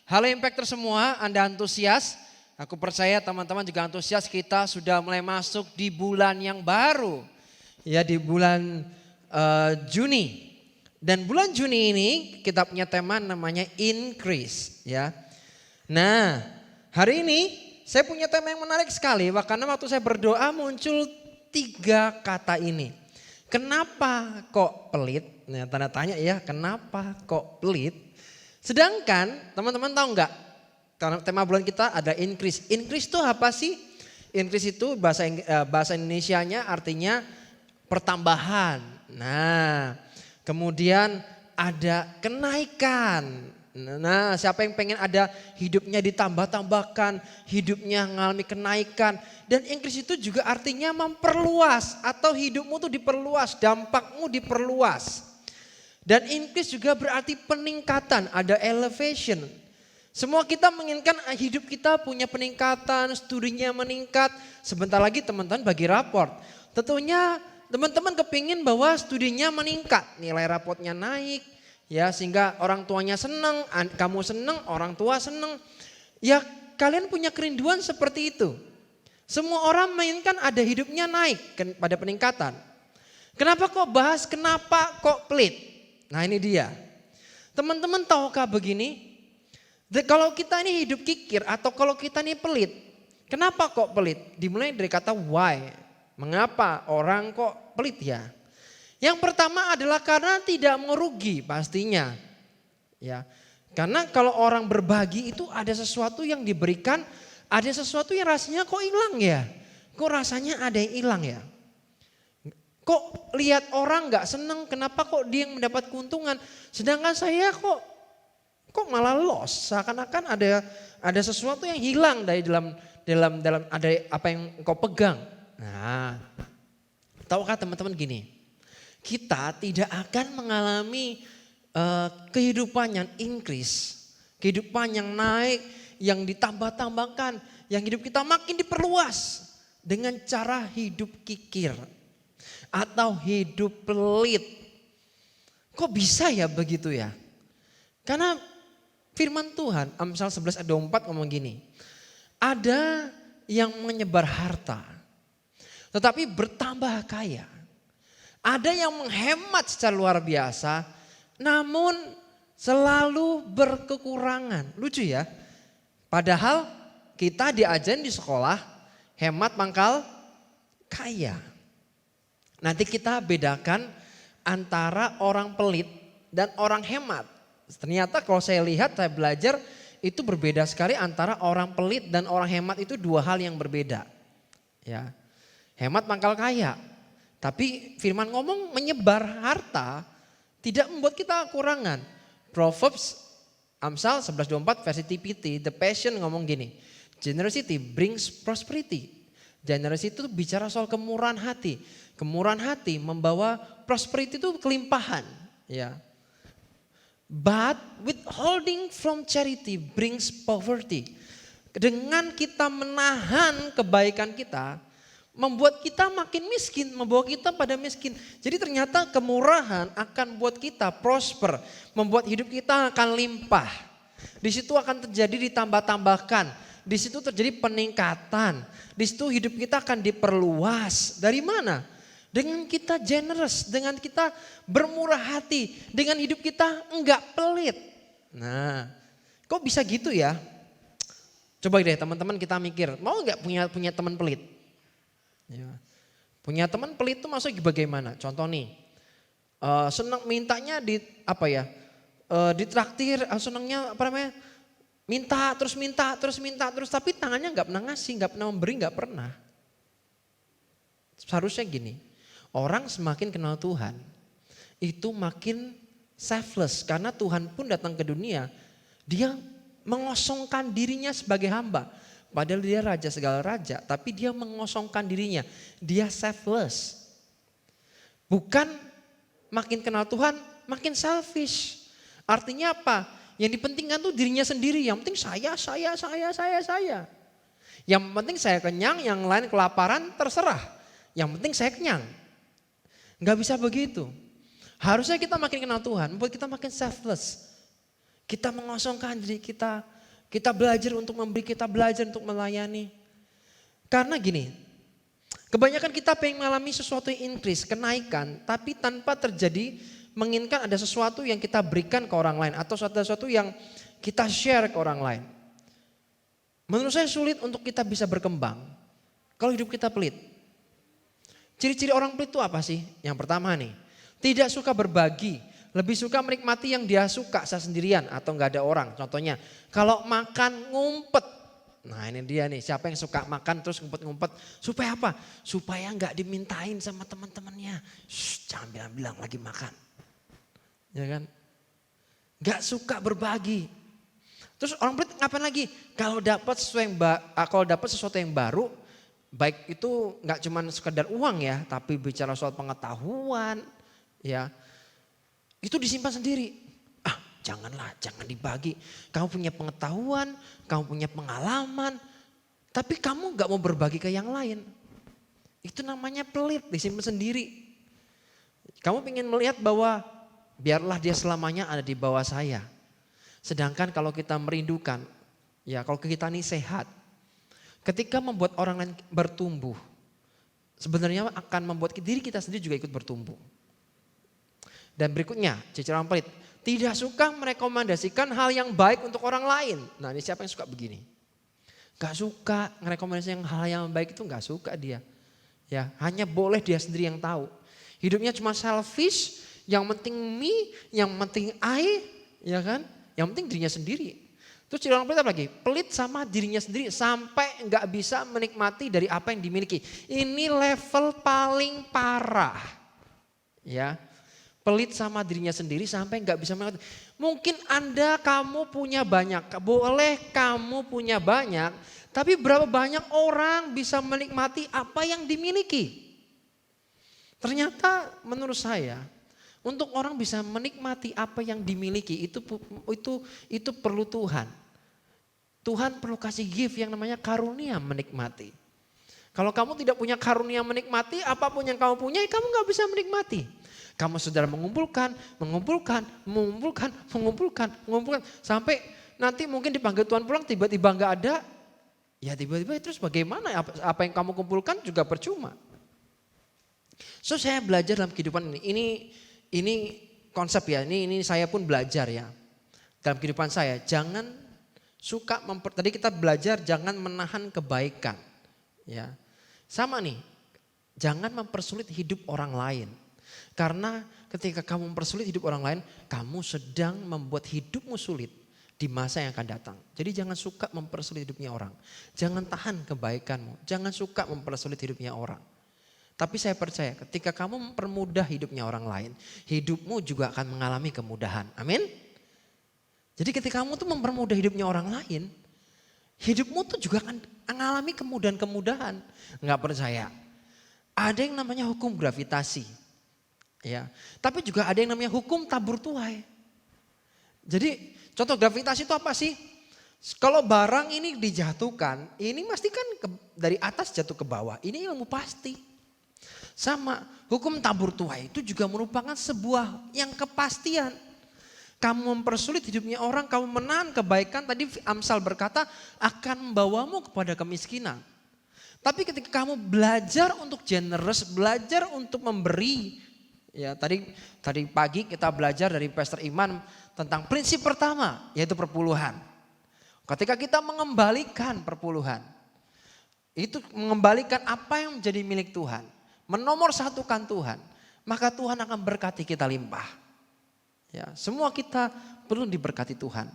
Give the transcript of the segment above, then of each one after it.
Halo Impactor semua, Anda antusias? Aku percaya teman-teman juga antusias, kita sudah mulai masuk di bulan yang baru. Ya, di bulan Juni. Dan bulan Juni ini kita punya tema namanya increase ya. Nah, hari ini saya punya tema yang menarik sekali karena waktu saya berdoa muncul 3 kata ini. Kenapa kok pelit? Nah, tanda tanya ya, kenapa kok pelit? Sedangkan teman-teman tahu nggak? Karena tema bulan kita ada increase. Increase itu apa sih? Increase itu bahasa Indonesianya artinya pertambahan. Nah, kemudian ada kenaikan. Nah, siapa yang pengen ada hidupnya ditambah-tambahkan, hidupnya mengalami kenaikan. Dan increase itu juga artinya memperluas atau hidupmu tuh diperluas, dampakmu diperluas. Dan increase juga berarti peningkatan, ada elevation. Semua kita menginginkan hidup kita punya peningkatan, studinya meningkat. Sebentar lagi teman-teman bagi raport. Tentunya teman-teman kepingin bahwa studinya meningkat, nilai raportnya naik. Ya, sehingga orang tuanya senang, kamu senang, orang tua senang. Ya, kalian punya kerinduan seperti itu. Semua orang menginginkan ada hidupnya naik pada peningkatan. Kenapa kok bahas kenapa kok pelit? Nah, ini dia. Teman-teman tahukah begini? Kalau kita ini hidup kikir atau kalau kita ini pelit. Kenapa kok pelit? Dimulai dari kata why. Mengapa orang kok pelit ya? Yang pertama adalah karena tidak merugi pastinya. Ya. Karena kalau orang berbagi itu ada sesuatu yang diberikan, ada sesuatu yang rasanya kok hilang ya? Kok rasanya ada yang hilang ya? Kok lihat orang gak seneng, kenapa kok dia yang mendapat keuntungan. Sedangkan saya kok malah loss. Seakan-akan ada sesuatu yang hilang dari dalam ada apa yang kau pegang. Nah, tahukah teman-teman gini. Kita tidak akan mengalami kehidupan yang increase. Kehidupan yang naik, yang ditambah-tambahkan. Yang hidup kita makin diperluas. Dengan cara hidup kikir. Atau hidup pelit. Kok bisa ya begitu ya? Karena firman Tuhan Amsal 11 ayat 24 ngomong gini. Ada yang menyebar harta. Tetapi bertambah kaya. Ada yang menghemat secara luar biasa. Namun selalu berkekurangan. Lucu ya. Padahal kita diajarin di sekolah. Hemat mangkal kaya. Nanti kita bedakan antara orang pelit dan orang hemat. Ternyata kalau saya lihat, saya belajar itu berbeda sekali antara orang pelit dan orang hemat itu 2 hal yang berbeda. Ya, hemat mangkal kaya. Tapi firman ngomong menyebar harta tidak membuat kita kekurangan. Proverbs Amsal 11:24 versi TPT, The Passion ngomong gini. Generosity brings prosperity. Generosity itu bicara soal kemurahan hati. Kemurahan hati membawa prosperity itu kelimpahan, ya. But withholding from charity brings poverty. Dengan kita menahan kebaikan kita, membuat kita makin miskin, membawa kita pada miskin. Jadi ternyata kemurahan akan buat kita prosper, membuat hidup kita akan limpah. Di situ akan terjadi ditambah-tambahkan, di situ terjadi peningkatan, di situ hidup kita akan diperluas. Dari mana? Dengan kita generous, dengan kita bermurah hati, dengan hidup kita enggak pelit. Nah, kok bisa gitu ya? Coba deh teman-teman kita mikir, mau enggak punya teman pelit? Ya. Punya teman pelit itu maksudnya bagaimana? Contoh nih, senang mintanya ditraktir, senangnya minta terus, tapi tangannya enggak pernah ngasih, enggak pernah memberi, enggak pernah. Seharusnya gini. Orang semakin kenal Tuhan, itu makin selfless. Karena Tuhan pun datang ke dunia, dia mengosongkan dirinya sebagai hamba. Padahal dia raja segala raja, tapi dia mengosongkan dirinya. Dia selfless. Bukan makin kenal Tuhan, makin selfish. Artinya apa? Yang dipentingkan tuh dirinya sendiri. Yang penting saya. Yang penting saya kenyang, yang lain kelaparan terserah. Yang penting saya kenyang. Gak bisa begitu. Harusnya kita makin kenal Tuhan, membuat kita makin selfless. Kita mengosongkan diri kita, Kita belajar untuk memberi, kita belajar untuk melayani. Karena gini, kebanyakan kita pengen mengalami sesuatu yang increase, kenaikan, tapi tanpa terjadi menginginkan ada sesuatu yang kita berikan ke orang lain atau sesuatu yang kita share ke orang lain. Menurut saya sulit untuk kita bisa berkembang kalau hidup kita pelit. Ciri-ciri orang pelit itu apa sih? Yang pertama nih, tidak suka berbagi, lebih suka menikmati yang dia suka sendirian atau nggak ada orang. Contohnya, kalau makan ngumpet. Nah ini dia nih, siapa yang suka makan terus ngumpet-ngumpet. Supaya apa? Supaya nggak dimintain sama teman-temannya. Jangan bilang-bilang lagi makan. Ya kan? Nggak suka berbagi. Terus orang pelit ngapain lagi? Kalau dapat sesuatu yang baru, baik itu nggak cuma sekedar uang ya, tapi bicara soal pengetahuan, ya itu disimpan sendiri. Jangan dibagi. Kamu punya pengetahuan, kamu punya pengalaman, tapi kamu nggak mau berbagi ke yang lain. Itu namanya pelit, disimpan sendiri. Kamu ingin melihat bahwa biarlah dia selamanya ada di bawah saya. Sedangkan kalau kita merindukan, ya kalau kita ini sehat, ketika membuat orang lain bertumbuh, sebenarnya akan membuat diri kita sendiri juga ikut bertumbuh. Dan berikutnya, ciri orang pelit, tidak suka merekomendasikan hal yang baik untuk orang lain. Nah ini siapa yang suka begini? Gak suka merekomendasikan hal yang baik itu gak suka dia. Ya, hanya boleh dia sendiri yang tahu. Hidupnya cuma selfish, yang penting me, yang penting I, ya kan? Yang penting dirinya sendiri. Terus ciri orang pelit apa lagi? Pelit sama dirinya sendiri sampai nggak bisa menikmati dari apa yang dimiliki. Ini level paling parah. Ya, pelit sama dirinya sendiri sampai nggak bisa menikmati. Mungkin kamu punya banyak, boleh kamu punya banyak, tapi berapa banyak orang bisa menikmati apa yang dimiliki? Ternyata menurut saya, untuk orang bisa menikmati apa yang dimiliki itu perlu Tuhan. Tuhan perlu kasih gift yang namanya karunia menikmati. Kalau kamu tidak punya karunia menikmati, apapun yang kamu punya, kamu gak bisa menikmati. Kamu saudara mengumpulkan. Sampai nanti mungkin dipanggil Tuhan pulang, tiba-tiba gak ada. Ya tiba-tiba terus bagaimana, apa yang kamu kumpulkan juga percuma. So saya belajar dalam kehidupan ini konsep ya, ini saya pun belajar ya. Dalam kehidupan saya, jangan suka tadi kita belajar jangan menahan kebaikan. Ya. Sama nih, jangan mempersulit hidup orang lain. Karena ketika kamu mempersulit hidup orang lain, kamu sedang membuat hidupmu sulit di masa yang akan datang. Jadi jangan suka mempersulit hidupnya orang. Jangan tahan kebaikanmu, jangan suka mempersulit hidupnya orang. Tapi saya percaya ketika kamu mempermudah hidupnya orang lain, hidupmu juga akan mengalami kemudahan. Amin. Jadi ketika kamu tuh mempermudah hidupnya orang lain, hidupmu tuh juga akan mengalami kemudahan-kemudahan. Enggak percaya? Ada yang namanya hukum gravitasi. Ya. Tapi juga ada yang namanya hukum tabur tuai. Jadi contoh gravitasi itu apa sih? Kalau barang ini dijatuhkan, ini pasti kan dari atas jatuh ke bawah. Ini ilmu pasti. Sama hukum tabur tuai itu juga merupakan sebuah yang kepastian. Kamu mempersulit hidupnya orang, kamu menahan kebaikan, tadi Amsal berkata akan membawamu kepada kemiskinan. Tapi ketika kamu belajar untuk generous, belajar untuk memberi. Ya tadi pagi kita belajar dari Pastor Iman tentang prinsip pertama yaitu perpuluhan. Ketika kita mengembalikan perpuluhan, itu mengembalikan apa yang menjadi milik Tuhan. Menomor satukan Tuhan, maka Tuhan akan berkati kita limpah. Ya, semua kita perlu diberkati Tuhan.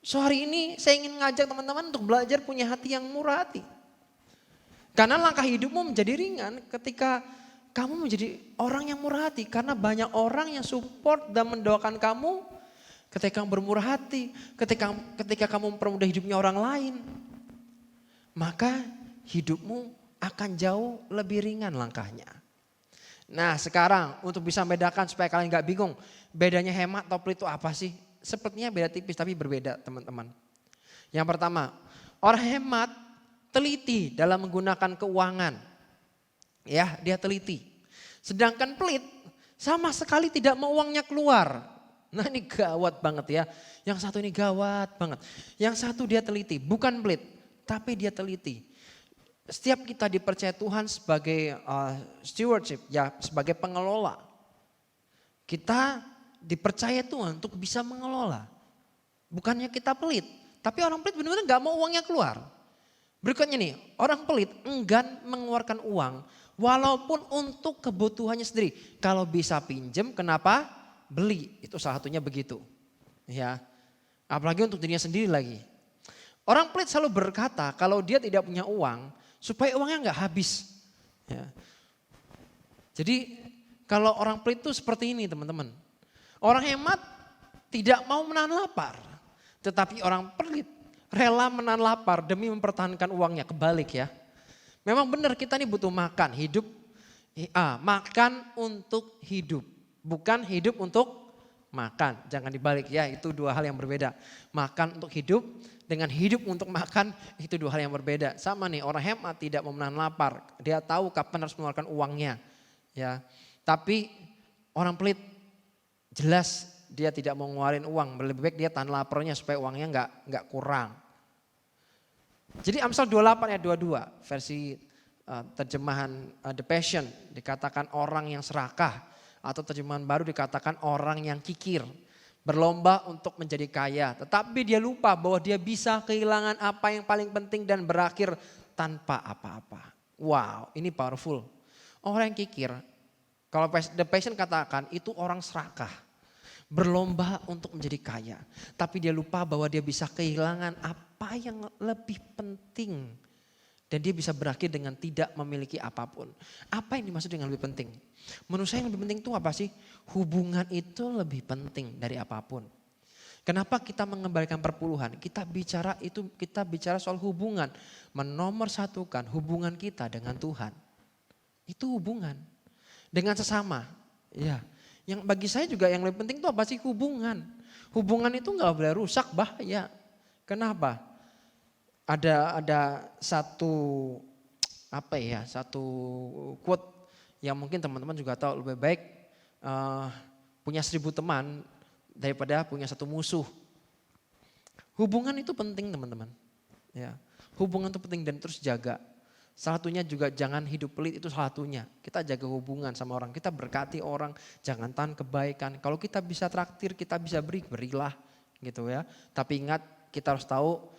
So hari ini saya ingin ngajak teman-teman untuk belajar punya hati yang murah hati. Karena langkah hidupmu menjadi ringan ketika kamu menjadi orang yang murah hati. Karena banyak orang yang support dan mendoakan kamu ketika kamu bermurah hati. Ketika kamu mempermudah hidupnya orang lain. Maka hidupmu akan jauh lebih ringan langkahnya. Nah sekarang untuk bisa membedakan supaya kalian gak bingung. Bedanya hemat atau pelit itu apa sih? Sepertinya beda tipis tapi berbeda teman-teman. Yang pertama, orang hemat teliti dalam menggunakan keuangan. Ya dia teliti. Sedangkan pelit sama sekali tidak mau uangnya keluar. Nah ini gawat banget ya. Yang satu ini gawat banget. Yang satu dia teliti, bukan pelit, tapi dia teliti. Setiap kita dipercaya Tuhan sebagai stewardship, ya sebagai pengelola. Kita dipercaya Tuhan untuk bisa mengelola. Bukannya kita pelit, tapi orang pelit benar-benar gak mau uangnya keluar. Berikutnya nih, orang pelit enggan mengeluarkan uang walaupun untuk kebutuhannya sendiri. Kalau bisa pinjem, kenapa? Beli. Itu salah satunya begitu. Ya. Apalagi untuk dirinya sendiri lagi. Orang pelit selalu berkata kalau dia tidak punya uang supaya uangnya nggak habis. Ya. Jadi kalau orang pelit itu seperti ini teman-teman. Orang hemat tidak mau menahan lapar. Tetapi orang pelit rela menahan lapar demi mempertahankan uangnya. Kebalik ya. Memang benar kita ini butuh makan, hidup. Makan untuk hidup. Bukan hidup untuk makan. Jangan dibalik ya, itu dua hal yang berbeda. Makan untuk hidup dengan hidup untuk makan itu dua hal yang berbeda. Sama nih, orang hemat tidak mau menahan lapar. Dia tahu kapan harus mengeluarkan uangnya. Ya, tapi orang pelit jelas dia tidak mau ngeluarin uang. Lebih baik dia tahan laparnya supaya uangnya nggak kurang. Jadi Amsal 28 ayat 22 versi terjemahan The Passion dikatakan orang yang serakah. Atau terjemahan baru dikatakan orang yang kikir. Berlomba untuk menjadi kaya. Tetapi dia lupa bahwa dia bisa kehilangan apa yang paling penting dan berakhir tanpa apa-apa. Wow, ini powerful. Orang yang kikir, kalau The Passion katakan itu orang serakah. Berlomba untuk menjadi kaya. Tapi dia lupa bahwa dia bisa kehilangan apa yang lebih penting. Dan dia bisa berakhir dengan tidak memiliki apapun. Apa yang dimaksud dengan lebih penting? Menurut saya yang lebih penting itu apa sih? Hubungan itu lebih penting dari apapun. Kenapa kita mengembalikan perpuluhan? Kita bicara soal hubungan. Menomorsatukan hubungan kita dengan Tuhan. Itu hubungan. Dengan sesama. Ya. Yang bagi saya juga yang lebih penting itu apa sih? Hubungan. Hubungan itu gak boleh rusak, bahaya. Kenapa? Ada satu quote yang mungkin teman-teman juga tahu, lebih baik punya 1000 teman daripada punya 1 musuh. Hubungan itu penting teman-teman. Ya, hubungan itu penting dan terus jaga. Salah satunya juga jangan hidup pelit, itu salah satunya. Kita jaga hubungan sama orang, kita berkati orang, jangan tahan kebaikan. Kalau kita bisa traktir, kita bisa berilah gitu ya. Tapi ingat kita harus tahu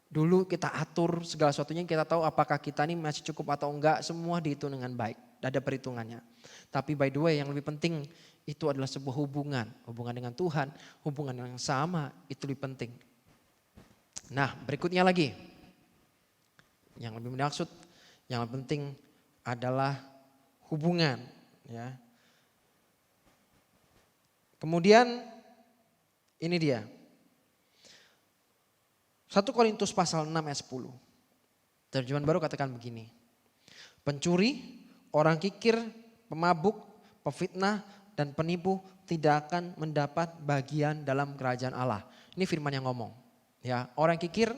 dulu kita atur segala sesuatunya, kita tahu apakah kita ini masih cukup atau enggak, semua dihitung dengan baik, ada perhitungannya. Tapi by the way yang lebih penting itu adalah sebuah hubungan dengan Tuhan, hubungan yang sama itu lebih penting. Nah berikutnya lagi, yang lebih maksud, yang lebih penting adalah hubungan. Ya. Kemudian ini dia. 1 Korintus pasal 6 ayat 10. Terjemahan baru katakan begini. Pencuri, orang kikir, pemabuk, pefitnah, dan penipu tidak akan mendapat bagian dalam kerajaan Allah. Ini firman yang ngomong. Ya, orang kikir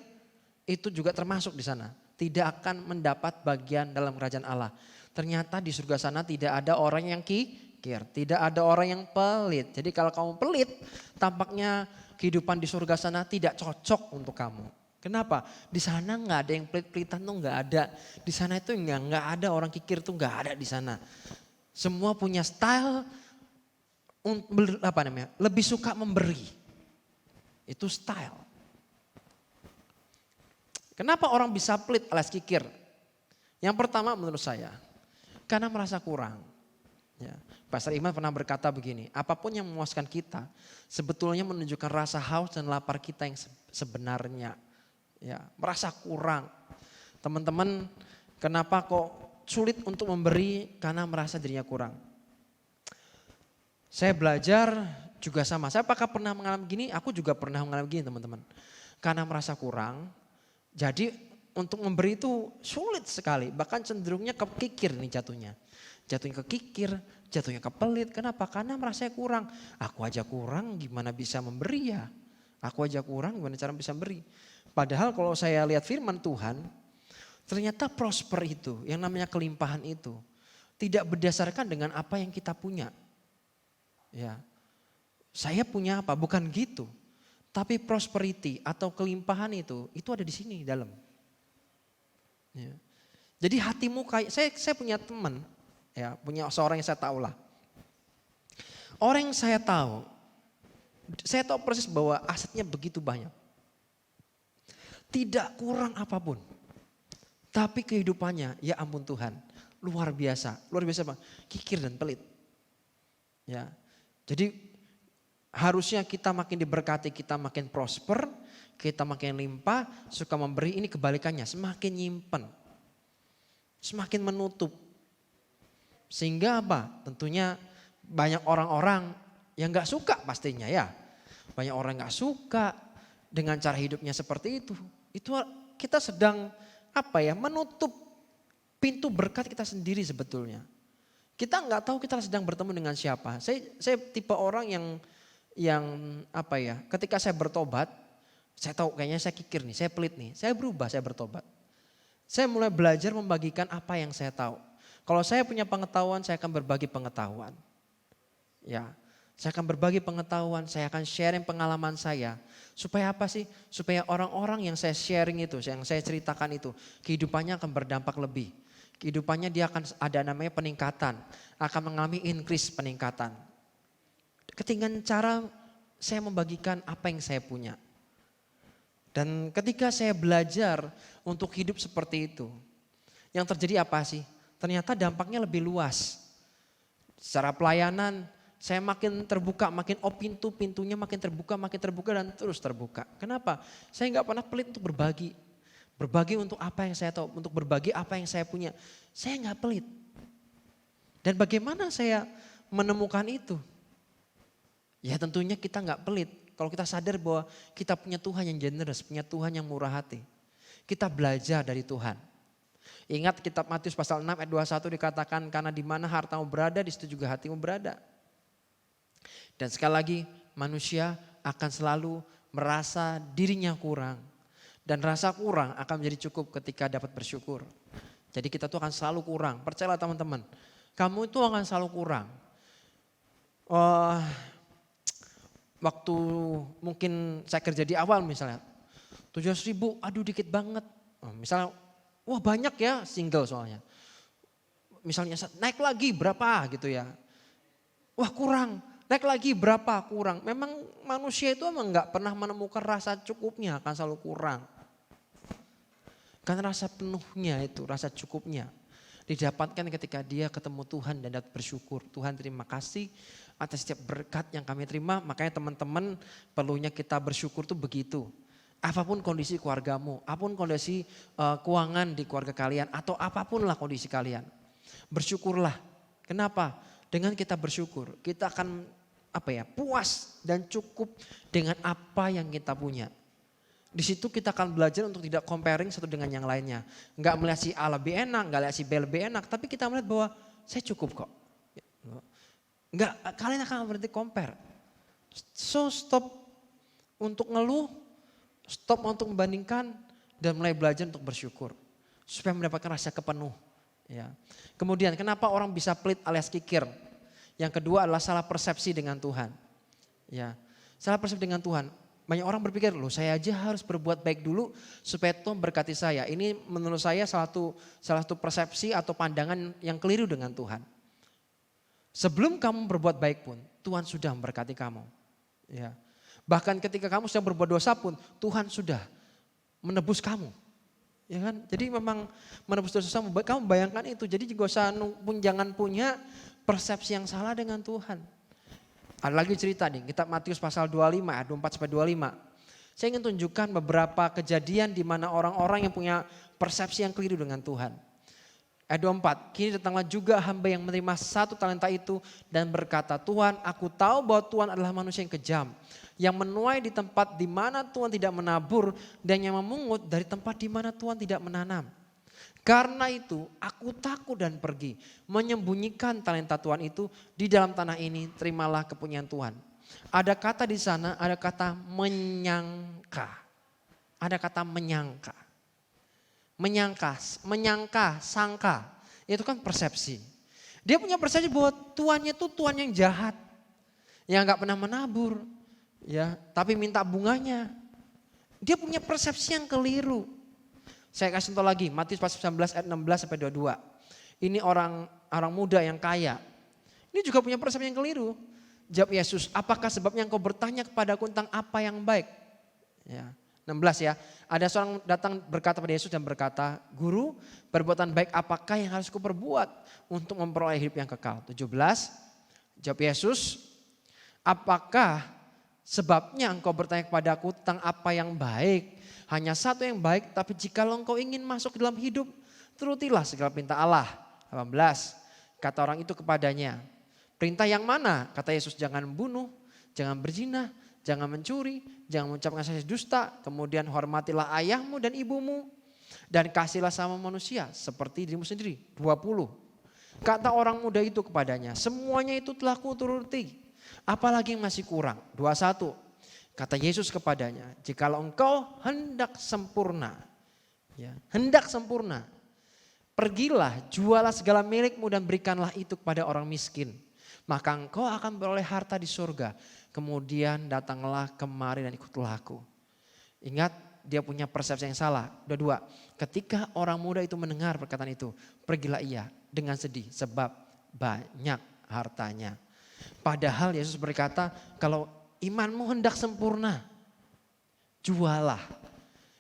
itu juga termasuk di sana. Tidak akan mendapat bagian dalam kerajaan Allah. Ternyata di surga sana tidak ada orang yang kikir. Tidak ada orang yang pelit. Jadi kalau kamu pelit, tampaknya kehidupan di surga sana tidak cocok untuk kamu. Kenapa? Di sana nggak ada yang pelit-pelitan tuh nggak ada. Di sana itu nggak ada orang kikir tuh nggak ada di sana. Semua punya style lebih suka memberi. Itu style. Kenapa orang bisa pelit alias kikir? Yang pertama menurut saya karena merasa kurang. Ya, Pastor Iman pernah berkata begini, apapun yang memuaskan kita sebetulnya menunjukkan rasa haus dan lapar kita yang sebenarnya. Ya, merasa kurang. Teman-teman, kenapa kok sulit untuk memberi? Karena merasa dirinya kurang. Saya belajar juga sama. Saya apakah pernah mengalami gini? Aku juga pernah mengalami gini teman-teman. Karena merasa kurang, jadi untuk memberi itu sulit sekali. Bahkan cenderungnya kekikir nih jatuhnya. Jatuhnya ke kikir, jatuhnya ke pelit. Kenapa? Karena merasa kurang. Aku aja kurang gimana bisa memberi ya. Aku aja kurang gimana cara bisa memberi. Padahal kalau saya lihat firman Tuhan. Ternyata prosper itu, yang namanya kelimpahan itu. Tidak berdasarkan dengan apa yang kita punya. Ya. saya punya apa? Bukan gitu. Tapi prosperity atau kelimpahan itu ada di sini dalam. Ya. Jadi hatimu kayak, saya punya teman, ya, punya seorang yang saya tahu lah. Orang yang saya tahu persis bahwa asetnya begitu banyak. Tidak kurang apapun. Tapi kehidupannya, ya ampun Tuhan, luar biasa. Luar biasa apa? Kikir dan pelit. Ya. Jadi harusnya kita makin diberkati, kita makin prosper, kita makin limpah, suka memberi. Ini kebalikannya, semakin nyimpen. Semakin menutup. Sehingga apa? Tentunya banyak orang-orang yang gak suka pastinya ya. Banyak orang gak suka dengan cara hidupnya seperti itu. Itu kita sedang menutup pintu berkat kita sendiri sebetulnya. Kita gak tahu kita sedang bertemu dengan siapa. Saya tipe orang yang ketika saya bertobat, saya tahu kayaknya saya kikir nih, saya pelit nih, saya berubah, saya bertobat. Saya mulai belajar membagikan apa yang saya tahu. Kalau saya punya pengetahuan, saya akan berbagi pengetahuan. Ya, saya akan berbagi pengetahuan, saya akan sharing pengalaman saya. Supaya apa sih? Supaya orang-orang yang saya sharing itu, yang saya ceritakan itu, kehidupannya akan berdampak lebih. Kehidupannya dia akan ada namanya peningkatan, akan mengalami increase peningkatan. Ketinggalan cara saya membagikan apa yang saya punya. Dan ketika saya belajar untuk hidup seperti itu, yang terjadi apa sih? Ternyata dampaknya lebih luas. Secara pelayanan, saya makin terbuka, pintunya makin terbuka dan terus terbuka. Kenapa? Saya nggak pernah pelit untuk berbagi. Berbagi untuk apa yang saya tahu, untuk berbagi apa yang saya punya. Saya nggak pelit. Dan bagaimana saya menemukan itu? Ya tentunya kita nggak pelit. Kalau kita sadar bahwa kita punya Tuhan yang generous, punya Tuhan yang murah hati. Kita belajar dari Tuhan. Ingat kitab Matius pasal 6 ayat 21 dikatakan karena di mana hartamu berada di situ juga hatimu berada. Dan sekali lagi manusia akan selalu merasa dirinya kurang. Dan rasa kurang akan menjadi cukup ketika dapat bersyukur. Jadi kita tuh akan selalu kurang. Percayalah teman-teman, kamu itu akan selalu kurang. Waktu mungkin saya kerja di awal misalnya, 700.000 aduh dikit banget. Misalnya wah banyak ya single soalnya. Misalnya naik lagi berapa gitu ya. Wah kurang, naik lagi berapa kurang. Memang manusia itu emang gak pernah menemukan rasa cukupnya, akan selalu kurang. Karena rasa penuhnya itu, rasa cukupnya didapatkan ketika dia ketemu Tuhan dan dapat bersyukur. Tuhan terima kasih atas setiap berkat yang kami terima. Makanya teman-teman perlunya kita bersyukur tuh begitu. Apapun kondisi keluargamu, apapun kondisi keuangan di keluarga kalian atau apapun lah kondisi kalian. Bersyukurlah. Kenapa? Dengan kita bersyukur, kita akan puas dan cukup dengan apa yang kita punya. Di situ kita akan belajar untuk tidak comparing satu dengan yang lainnya. Enggak melihat si A lebih enak, enggak lihat si B lebih enak, tapi kita melihat bahwa saya cukup kok. Enggak, kalian akan berhenti compare. So stop untuk ngeluh, stop untuk membandingkan dan mulai belajar untuk bersyukur supaya mendapatkan rasa kepenuh. Ya. Kemudian kenapa orang bisa pelit alias kikir? Yang kedua adalah salah persepsi dengan Tuhan. Ya, salah persepsi dengan Tuhan. Banyak orang berpikir, loh saya aja harus berbuat baik dulu supaya Tuhan berkati saya. Ini menurut saya salah satu persepsi atau pandangan yang keliru dengan Tuhan. Sebelum kamu berbuat baik pun, Tuhan sudah memberkati kamu. Ya. Bahkan ketika kamu sedang berbuat dosa pun, Tuhan sudah menebus kamu. Ya kan? Jadi memang menebus dosa kamu bayangkan itu. Jadi jangan punya persepsi yang salah dengan Tuhan. Ada lagi cerita nih, kitab Matius pasal 25 ayat 24-25. Saya ingin tunjukkan beberapa kejadian di mana orang-orang yang punya persepsi yang keliru dengan Tuhan. Ayat 24, kini datanglah juga hamba yang menerima 1 talenta itu dan berkata, Tuhan aku tahu bahwa Tuhan adalah manusia yang kejam. Yang menuai di tempat di mana Tuhan tidak menabur dan yang memungut dari tempat di mana Tuhan tidak menanam. Karena itu aku takut dan pergi menyembunyikan talenta Tuhan itu di dalam tanah ini, terimalah kepunyaan Tuhan. Ada kata di sana, ada kata menyangka. Ada kata menyangka. Menyangka, sangka. Itu kan persepsi. Dia punya persepsi bahwa Tuhannya itu Tuhan yang jahat. yang nggak pernah menabur, ya, tapi minta bunganya. Dia punya persepsi yang keliru. Saya kasih contoh lagi, Matius pasal 19 ayat 16 sampai 22. Ini orang muda yang kaya. Ini juga punya persepsi yang keliru. Jawab Yesus, apakah sebabnya engkau bertanya kepadaku tentang apa yang baik? Ya, 16 ya. Ada seorang datang berkata pada Yesus dan berkata, Guru, perbuatan baik apakah yang harus kuperbuat untuk memperoleh hidup yang kekal? 17, jawab Yesus, apakah sebabnya engkau bertanya kepadaku tentang apa yang baik? Hanya satu yang baik, tapi jikalau engkau ingin masuk ke dalam hidup, turutilah segala perintah Allah. 18, kata orang itu kepadanya, perintah yang mana? Kata Yesus, jangan membunuh, jangan berzina, jangan mencuri, jangan mengucapkan saksi dusta, kemudian hormatilah ayahmu dan ibumu, dan kasihlah sama manusia seperti dirimu sendiri. 20, kata orang muda itu kepadanya, semuanya itu telah kuturuti, apalagi yang masih kurang? 21, kata Yesus kepadanya, jikalau engkau hendak sempurna, ya, hendak sempurna, pergilah, jualah segala milikmu dan berikanlah itu kepada orang miskin. Maka engkau akan beroleh harta di surga. Kemudian datanglah kemari dan ikutlah aku. Ingat, dia punya persepsi yang salah. Dua-dua, ketika orang muda itu mendengar perkataan itu, pergilah ia dengan sedih sebab banyak hartanya. Padahal Yesus berkata, kalau imanmu hendak sempurna, jualah.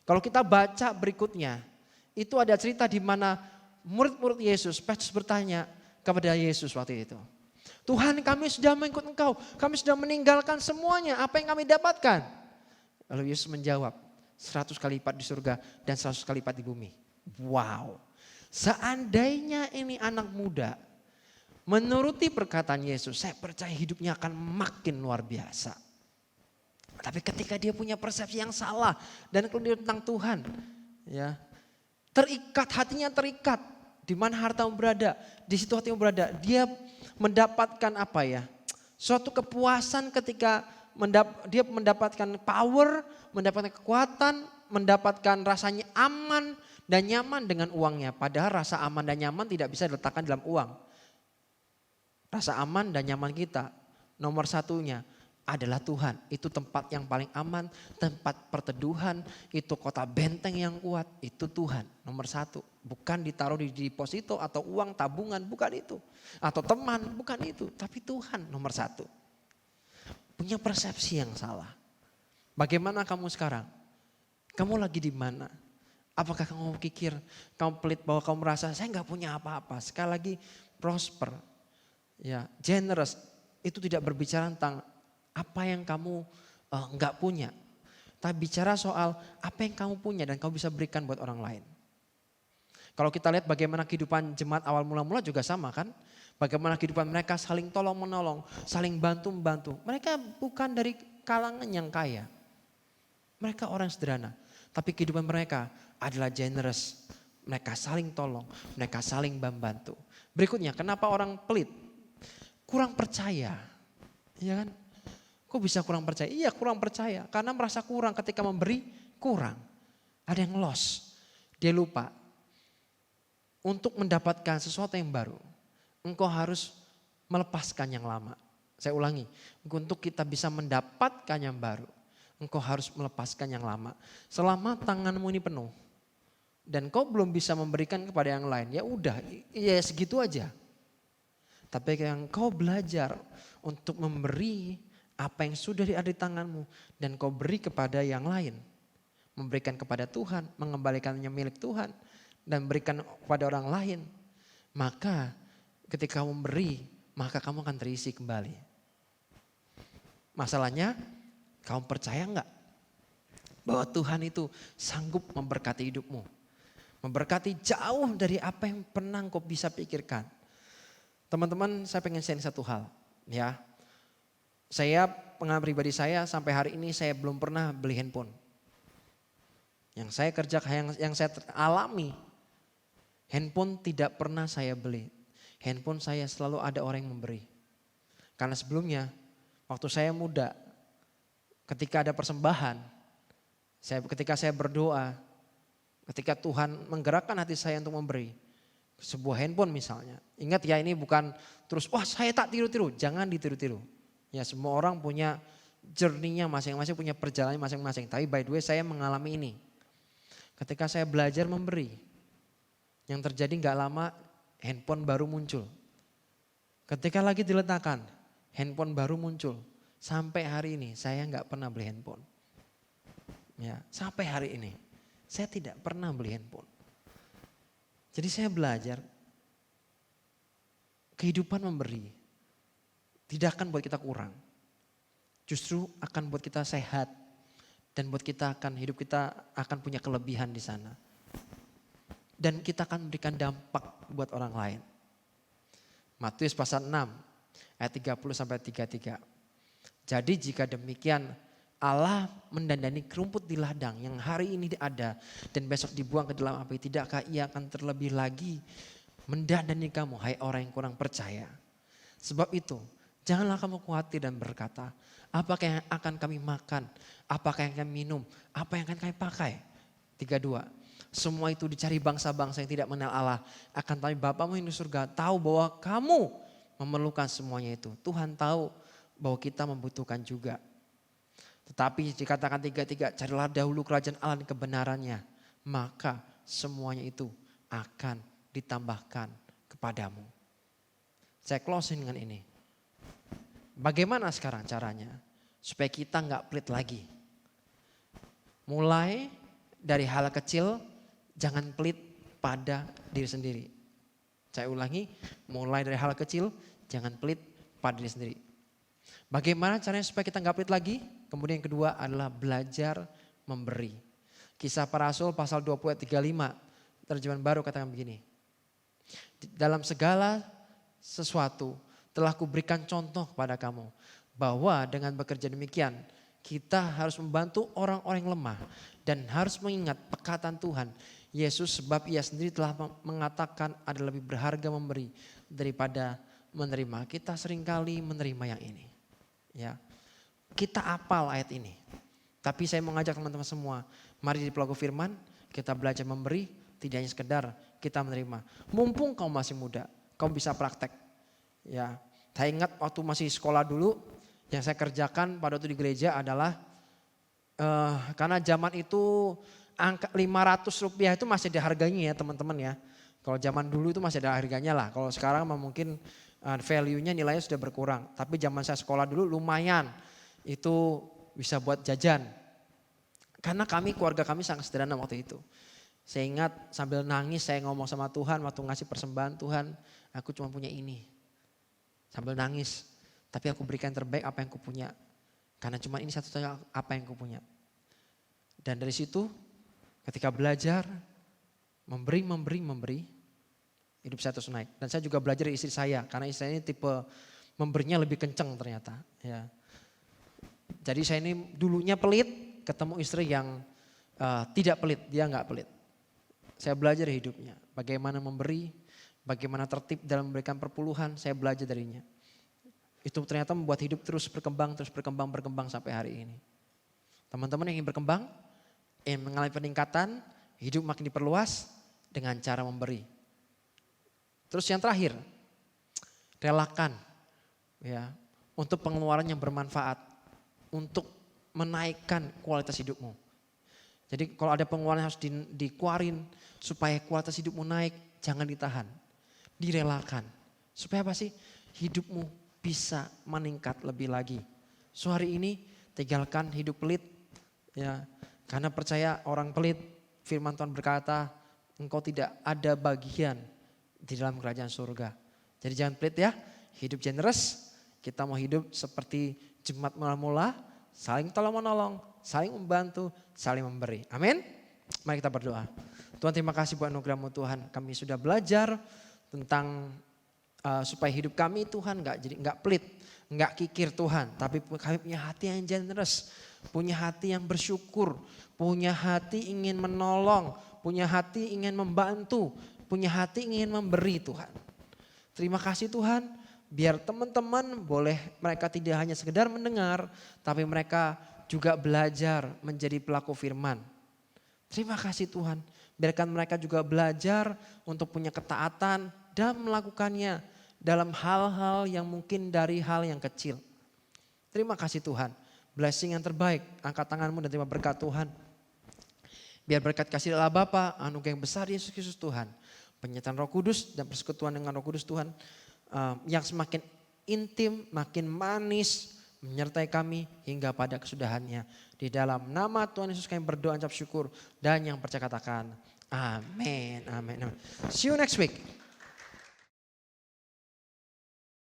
Kalau kita baca berikutnya, itu ada cerita di mana murid-murid Yesus, Petrus bertanya kepada Yesus waktu itu, Tuhan, kami sudah mengikut engkau, kami sudah meninggalkan semuanya, apa yang kami dapatkan? Lalu Yesus menjawab, 100 kali lipat di surga dan 100 kali lipat di bumi. Wow, seandainya ini anak muda menuruti perkataan Yesus, saya percaya hidupnya akan makin luar biasa. Tapi ketika dia punya persepsi yang salah dan keliru tentang Tuhan, ya, terikat, hatinya terikat. Di mana hartamu berada, di situ hatimu berada. Dia mendapatkan apa ya? Suatu kepuasan ketika dia mendapatkan power, mendapatkan kekuatan, mendapatkan rasanya aman dan nyaman dengan uangnya. Padahal rasa aman dan nyaman tidak bisa diletakkan dalam uang. Rasa aman dan nyaman kita nomor satunya adalah Tuhan. Itu tempat yang paling aman, tempat perteduhan, itu kota benteng yang kuat, itu Tuhan nomor satu. Bukan ditaruh di deposito atau uang tabungan, bukan itu. Atau teman, bukan itu. Tapi Tuhan nomor satu. Punya persepsi yang salah. Bagaimana kamu sekarang? Kamu lagi di mana? Apakah kamu pikir, kamu pelit bahwa kamu merasa saya gak punya apa-apa. Sekali lagi prosper, ya, generous, itu tidak berbicara tentang apa yang kamu nggak punya. Tapi bicara soal apa yang kamu punya dan kamu bisa berikan buat orang lain. Kalau kita lihat bagaimana kehidupan jemaat awal mula-mula juga sama kan. Bagaimana kehidupan mereka saling tolong menolong, saling bantu-membantu. Mereka bukan dari kalangan yang kaya. Mereka orang sederhana. Tapi kehidupan mereka adalah generous. Mereka saling tolong, mereka saling membantu. Berikutnya, kenapa orang pelit? Kurang percaya. Ya kan? Kok bisa kurang percaya? Iya kurang percaya karena merasa kurang ketika memberi kurang. Ada yang lost. Dia lupa. Untuk mendapatkan sesuatu yang baru, engkau harus melepaskan yang lama. Saya ulangi, untuk kita bisa mendapatkan yang baru, engkau harus melepaskan yang lama. Selama tanganmu ini penuh dan kau belum bisa memberikan kepada yang lain, ya udah, ya segitu aja. Tapi yang kau belajar untuk memberi apa yang sudah ada di tanganmu dan kau beri kepada yang lain. Memberikan kepada Tuhan, mengembalikannya milik Tuhan dan berikan kepada orang lain. Maka ketika kamu memberi, maka kamu akan terisi kembali. Masalahnya, kamu percaya enggak bahwa Tuhan itu sanggup memberkati hidupmu. Memberkati jauh dari apa yang pernah kau bisa pikirkan. Teman-teman, saya pengen sharing satu hal, ya. Saya, pengalaman pribadi saya sampai hari ini saya belum pernah beli handphone. Yang saya kerjakan, yang saya alami, handphone tidak pernah saya beli. Handphone saya selalu ada orang yang memberi. Karena sebelumnya, waktu saya muda, ketika ada persembahan, ketika saya berdoa, ketika Tuhan menggerakkan hati saya untuk memberi, sebuah handphone misalnya. Ingat ya, ini bukan terus, wah saya tak tiru-tiru, jangan ditiru-tiru. Ya semua orang punya journey-nya masing-masing, punya perjalanannya masing-masing. Tapi by the way saya mengalami ini. Ketika saya belajar memberi, yang terjadi nggak lama handphone baru muncul. Ketika lagi diletakkan, handphone baru muncul. Sampai hari ini saya nggak pernah beli handphone. Ya, sampai hari ini saya tidak pernah beli handphone. Jadi saya belajar kehidupan memberi tidak akan buat kita kurang. Justru akan buat kita sehat dan buat kita hidup kita akan punya kelebihan di sana. Dan kita akan memberikan dampak buat orang lain. Matius pasal 6 ayat 30 sampai 33. Jadi jika demikian Allah mendandani kerumput di ladang yang hari ini ada dan besok dibuang ke dalam api, tidakkah ia akan terlebih lagi mendandani kamu hai orang yang kurang percaya. Sebab itu janganlah kamu khawatir dan berkata, apakah yang akan kami makan, apakah yang kami minum, apa yang akan kami pakai. 32. Semua itu dicari bangsa-bangsa yang tidak mengenal Allah. Akan tapi Bapamu yang di surga tahu bahwa kamu memerlukan semuanya itu. Tuhan tahu bahwa kita membutuhkan juga. Tetapi dikatakan 33, carilah dahulu kerajaan Allah dan kebenarannya. Maka semuanya itu akan ditambahkan kepadamu. Saya closing dengan ini. Bagaimana sekarang caranya supaya kita nggak pelit lagi? Mulai dari hal kecil, jangan pelit pada diri sendiri. Saya ulangi, mulai dari hal kecil, jangan pelit pada diri sendiri. Bagaimana caranya supaya kita nggak pelit lagi? Kemudian yang kedua adalah belajar memberi. Kisah para Rasul pasal 20 ayat 35, terjemahan baru katakan begini. Dalam segala sesuatu telah kuberikan contoh kepada kamu, bahwa dengan bekerja demikian kita harus membantu orang-orang yang lemah dan harus mengingat perkataan Tuhan Yesus, sebab ia sendiri telah mengatakan ada lebih berharga memberi daripada menerima. Kita seringkali menerima yang ini. Ya, kita apal ayat ini. Tapi saya mau ngajak teman-teman semua, mari di pelaku firman kita belajar memberi, tidak hanya sekedar kita menerima. Mumpung kau masih muda, kau bisa praktek. Ya, saya ingat waktu masih sekolah dulu, yang saya kerjakan pada waktu di gereja adalah karena zaman itu angka 500 rupiah itu masih ada harganya ya teman-teman ya. Kalau zaman dulu itu masih ada harganya lah. Kalau sekarang mungkin value-nya nilainya sudah berkurang. Tapi zaman saya sekolah dulu lumayan itu bisa buat jajan. Karena keluarga kami sangat sederhana waktu itu. Saya ingat sambil nangis saya ngomong sama Tuhan waktu ngasih persembahan, Tuhan aku cuma punya ini. Sambil nangis, tapi aku berikan terbaik apa yang aku punya. Karena cuma ini satu-satunya apa yang aku punya. Dan dari situ ketika belajar memberi, hidup saya terus naik. Dan saya juga belajar dari istri saya, karena istri saya ini tipe memberinya lebih kenceng ternyata. Ya. Jadi saya ini dulunya pelit, ketemu istri yang tidak pelit, dia nggak pelit. Saya belajar hidupnya, bagaimana memberi, bagaimana tertib dalam memberikan perpuluhan, saya belajar darinya. Itu ternyata membuat hidup terus berkembang sampai hari ini. Teman-teman yang ingin berkembang, ingin mengalami peningkatan, hidup makin diperluas dengan cara memberi. Terus yang terakhir, relakan ya untuk pengeluaran yang bermanfaat, untuk menaikkan kualitas hidupmu. Jadi kalau ada pengeluaran yang harus dikeluarin supaya kualitas hidupmu naik, jangan ditahan, direlakan. Supaya apa sih? Hidupmu bisa meningkat lebih lagi. So hari ini tinggalkan hidup pelit ya, karena percaya orang pelit, firman Tuhan berkata engkau tidak ada bagian di dalam kerajaan surga. Jadi jangan pelit ya, hidup generous. Kita mau hidup seperti jemaat mula-mula, saling tolong-menolong, saling membantu, saling memberi. Amin. Mari kita berdoa. Tuhan terima kasih buat anugerah-Mu Tuhan. Kami sudah belajar tentang supaya hidup kami Tuhan nggak pelit, nggak kikir Tuhan, tapi kami punya hati yang generous, punya hati yang bersyukur, punya hati ingin menolong, punya hati ingin membantu, punya hati ingin memberi Tuhan. Terima kasih Tuhan, biar teman-teman boleh mereka tidak hanya sekedar mendengar, tapi mereka juga belajar menjadi pelaku firman. Terima kasih Tuhan, biarkan mereka juga belajar untuk punya ketaatan dan melakukannya dalam hal-hal yang mungkin dari hal yang kecil. Terima kasih Tuhan. Blessing yang terbaik. Angkat tanganmu dan terima berkat Tuhan. Biar berkat kasih Allah Bapa, anugerah yang besar Yesus Kristus Tuhan. Penyertaan Roh Kudus dan persekutuan dengan Roh Kudus Tuhan. Yang semakin intim, makin manis menyertai kami hingga pada kesudahannya. Di dalam nama Tuhan Yesus kami berdoa ucap syukur. Dan yang percaya katakan amin, amin, amin. See you next week.